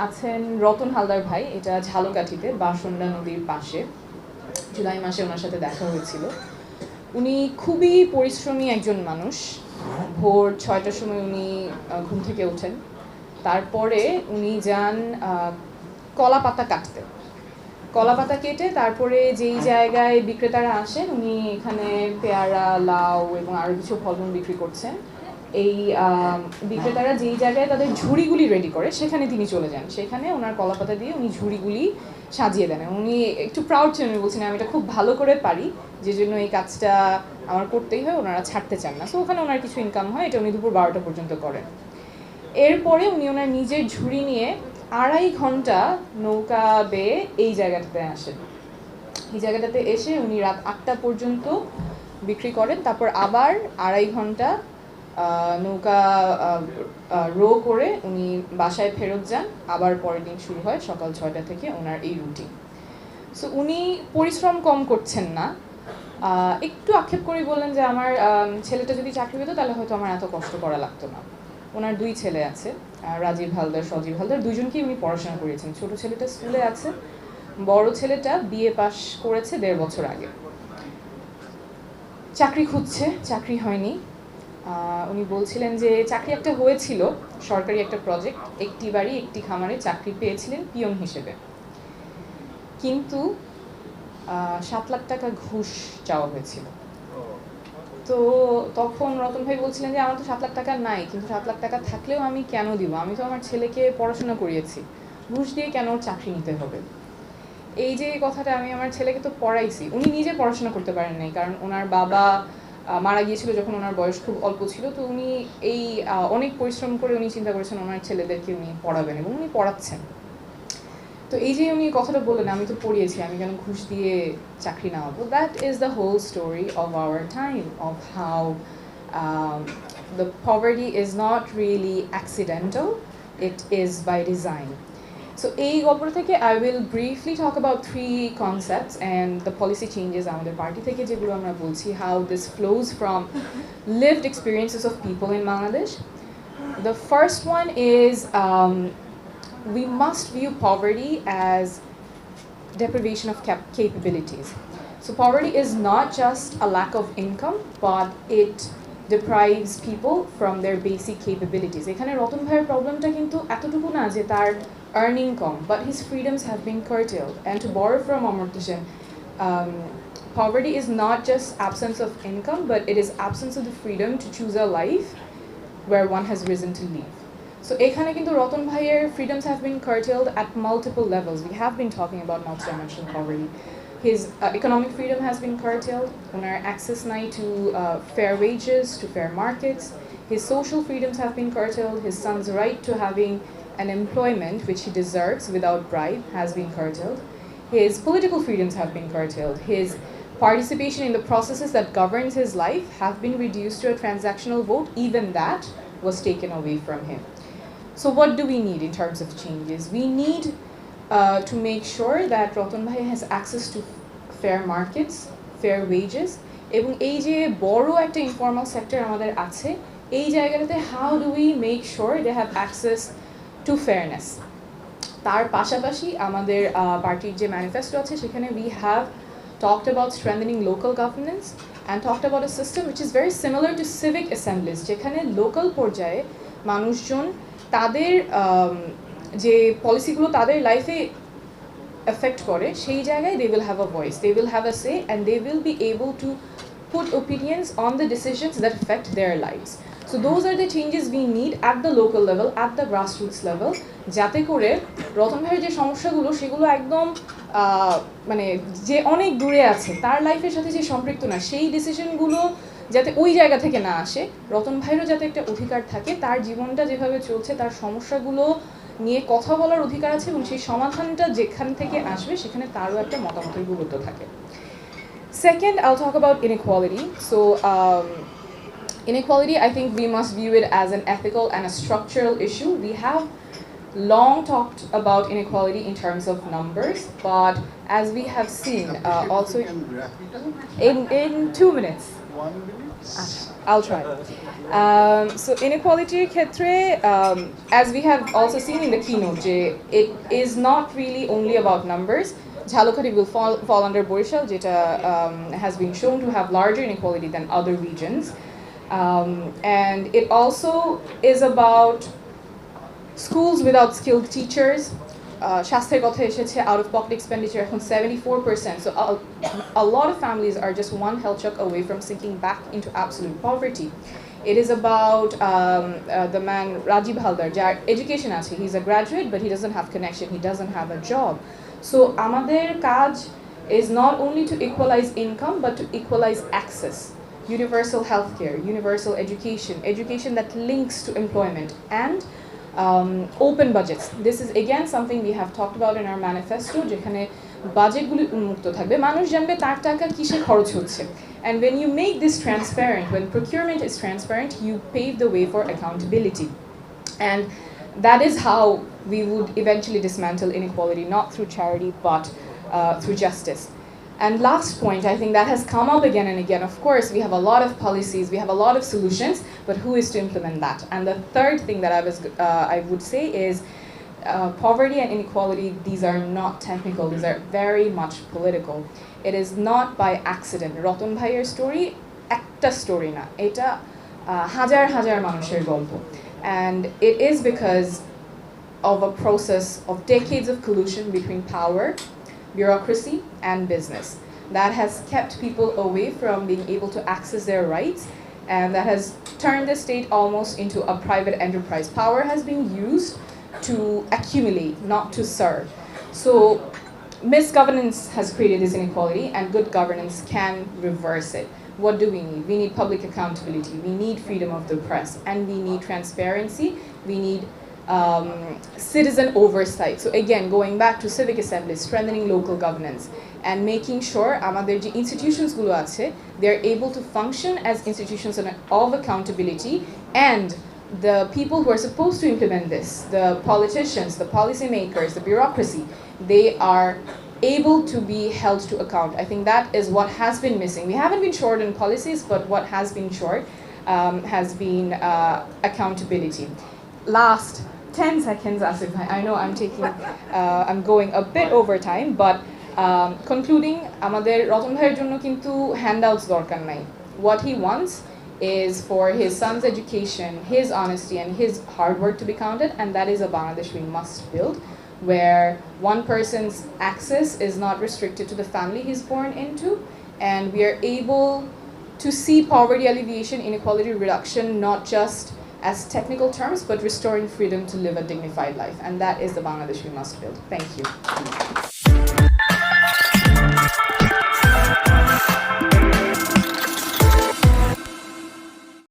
আছেন রতন হালদার ভাই, এটা ঝালকাঠিতে বাসন্ডা নদীর পাশে। জুলাই মাসে ওনার সাথে দেখা হয়েছিল। উনি খুবই পরিশ্রমী একজন মানুষ। ভোর 6টার সময় উনি ঘুম থেকে ওঠেন, তারপরে উনি যান কলা পাতা কাটতে। কলা পাতা কেটে তারপরে যেই জায়গায় বিক্রেতারা আসেন, উনি এখানে পেয়ারা, লাউ এবং আরও কিছু ফলমূল বিক্রি করছেন। এই বিক্রেতারা যেই জায়গায় তাদের ঝুড়িগুলি রেডি করে সেখানে তিনি চলে যান, সেখানে ওনার কলা পাতা দিয়ে উনি ঝুড়িগুলি সাজিয়ে দেন। উনি একটু প্রাউড ছিলেন, উনি বলছেন আমি এটা খুব ভালো করে পারি, যে জন্য এই কাজটা আমার করতেই হয়, ওনারা ছাড়তে চান না। সো ওখানে ওনার কিছু ইনকাম হয়, এটা উনি দুপুর 12টা পর্যন্ত করেন। এরপরে উনি ওনার নিজের ঝুড়ি নিয়ে 2.5 ঘন্টা নৌকা বেয়ে এই জায়গাটাতে আসেন। এই জায়গাটাতে এসে উনি রাত 8টা পর্যন্ত বিক্রি করেন, তারপর আবার 2.5 ঘন্টা নৌকা রো করে উনি বাসায় ফেরত যান। আবার পরের দিন শুরু হয় সকাল 6টা থেকে ওনার এই রুটিন। সো উনি পরিশ্রম কম করছেন না। একটু আক্ষেপ করে বললেন যে আমার ছেলেটা যদি চাকরি পেত তাহলে হয়তো আমার এত কষ্ট করা লাগতো না। ওনার 2 ছেলে আছে, রাজীব হালদার, সজীব হালদার, দুজনকেই উনি পড়াশোনা করিয়েছেন। ছোট ছেলেটা স্কুলে আছে, বড় ছেলেটা বিএ পাস করেছে 1.5 বছর আগে। চাকরি খুঁজছে, চাকরি হয়নি। উনি বলছিলেন যে চাকরি একটা হয়েছিল, সরকারি একটা প্রজেক্ট, একটি বাড়ি একটি খামারে চাকরি পেয়েছিলেন পিয়ন হিসেবে, কিন্তু 7 লাখ টাকা ঘুষ চাওয়া হয়েছিল। তো তখন রতন ভাই বলছিলেন যে আমার তো 7 লাখ টাকা নাই, কিন্তু 7 লাখ টাকা থাকলেও আমি কেন দিব, আমি তো আমার ছেলেকে পড়াশোনা করিয়েছি, ঘুষ দিয়ে কেন চাকরি নিতে হবে। এই যে কথাটা, আমি আমার ছেলেকে তো পড়াইছি, উনি নিজে পড়াশোনা করতে পারেন নাই, কারণ ওনার বাবা মারা গিয়েছিল যখন ওনার বয়স খুব অল্প ছিল। তো উনি এই অনেক পরিশ্রম করে উনি চিন্তা করেছেন ওনার ছেলেদেরকে উনি পড়াবেন, এবং উনি পড়াচ্ছেন। তো এই যে উনি কথাটা বললেন আমি তো পড়িয়েছি, আমি কেন ঘুষ দিয়ে চাকরি নেওয়াবো। That is the whole story of our time, of how the poverty is not really accidental, it is by design. So এই গল্পটা থেকে I will briefly talk about 3 concepts and the policy changes আমাদের party থেকে যেগুলো আমরা বলছি, how this flows from lived experiences of people in Bangladesh. The first one is we must view poverty as deprivation of capabilities. So poverty is not just a lack of income, but it deprives people from their basic capabilities. এখানে রতন ভাইয়ের প্রবলেমটা কিন্তু এতটুকু না যে তার earning com, but his freedoms have been curtailed. And to borrow from Amartya Sen, poverty is not just absence of income, but it is absence of the freedom to choose a life where one has risen to live. So এখানে কিন্তু রতন ভাইয়ের freedoms have been curtailed at multiple levels. We have been talking about multidimensional poverty. His economic freedom has been curtailed, owner access নাই to fair wages, to fair markets. His social freedoms have been curtailed. His son's right to having an employment which he deserves without bribe has been curtailed. His political freedoms have been curtailed. His participation in the processes that governs his life have been reduced to a transactional vote. Even that was taken away from him. So what do we need in terms of changes? We need to make sure that Ratan Bhai has access to fair markets, fair wages, এবং এই যে বড় একটা informal sector আমাদের আছে, এই জায়গাটাতে how do we make sure they have access to fairness. তার পাশাপাশি আমাদের পার্টির যে ম্যানিফেস্টো আছে সেখানে we have talked about strengthening local governance and talked about a system which is very similar to civic assemblies, যেখানে লোকাল পর্যায়ে মানুষজন তাদের যে পলিসিগুলো তাদের লাইফে এফেক্ট করে সেই জায়গায় they will have a voice, they will have a say, and they will be able to put opinions on the decisions that affect their lives. So those are the changes we need at the local level, at the grassroots level, যাতে করে রতন ভাইয়ের যে সমস্যাগুলো সেগুলো একদম মানে যে অনেক দূরে আছে তার লাইফের সাথে যে সম্পৃক্ত না, সেই ডিসিশনগুলো যাতে ওই জায়গা থেকে না আসে, রতন ভাইয়েরও যাতে একটা অধিকার থাকে, তার জীবনটা যেভাবে চলছে তার সমস্যাগুলো নিয়ে কথা বলার অধিকার আছে, এবং সেই সমাধানটা যেখান থেকে আসবে সেখানে তারও একটা মতামতের গুরুত্ব থাকে। Second, I'll talk about inequality. So inequality, I think we must view it as an ethical and a structural issue. We have long talked about inequality in terms of numbers, but as we have seen also in 2 minutes. 1 minute? I'll try. So inequality ক্ষেত্রে, as we have also seen in the keynote, it is not really only about numbers. Jhalokari will fall under Borishal, যেটা has been shown to have larger inequality than other regions. And it also is about schools without skilled teachers. স্বাস্থ্যের কথা এসেছে, out of pocket expenditure এখন 74%. So a lot of families are just one health check away from sinking back into absolute poverty. It is about the man Rajiv Haldar, যার education আছে, he's a graduate but he doesn't have connection, he doesn't have a job. So আমাদের কাজ is not only to equalize income but to equalize access. Universal healthcare, universal education that links to employment, and open budgets. This is again something we have talked about in our manifesto, যেখানে বাজেটগুলি উন্মুক্ত থাকবে, মানুষ জানবে তার টাকা কিসে খরচ হচ্ছে. And when you make this transparent, when procurement is transparent, you pave the way for accountability. And that is how we would eventually dismantle inequality, not through charity but through justice. And last point, I think that has come up again and again. Of course, we have a lot of policies, we have a lot of solutions, but who is to implement that? And the third thing that I would say is poverty and inequality, these are not technical, these are very much political. It is not by accident. Roton Bhaiyer story, একটা story na. Eta হাজার হাজার মানুষের গল্প. And it is because of a process of decades of collusion between power, bureaucracy, and business that has kept people away from being able to access their rights, and that has turned the state almost into a private enterprise. Power has been used to accumulate, not to serve. So misgovernance has created this inequality, and good governance can reverse it. What do we need? We need public accountability, we need freedom of the press, and we need transparency, we need citizen oversight. So again, going back to civic assemblies, strengthening local governance, and making sure আমাদের যে institutions গুলো আছে, they're able to function as institutions of accountability, and the people who are supposed to implement this, the politicians, the policymakers, the bureaucracy, they are able to be held to account. I think that is what has been missing. We haven't been short in policies, but what has been short has been accountability. Last 10 seconds, Asif. I know I'm going a bit over time, but concluding, আমাদের রতন ভাইয়ের জন্য কিন্তু handouts দরকার নাই. What he wants is for his son's education, his honesty, and his hard work to be counted, and that is a Bangladesh we must build, where one person's access is not restricted to the family he's born into, and we are able to see poverty alleviation, inequality reduction, not just as technical terms, but restoring freedom to live a dignified life. And that is the Bangladesh we must build. Thank you.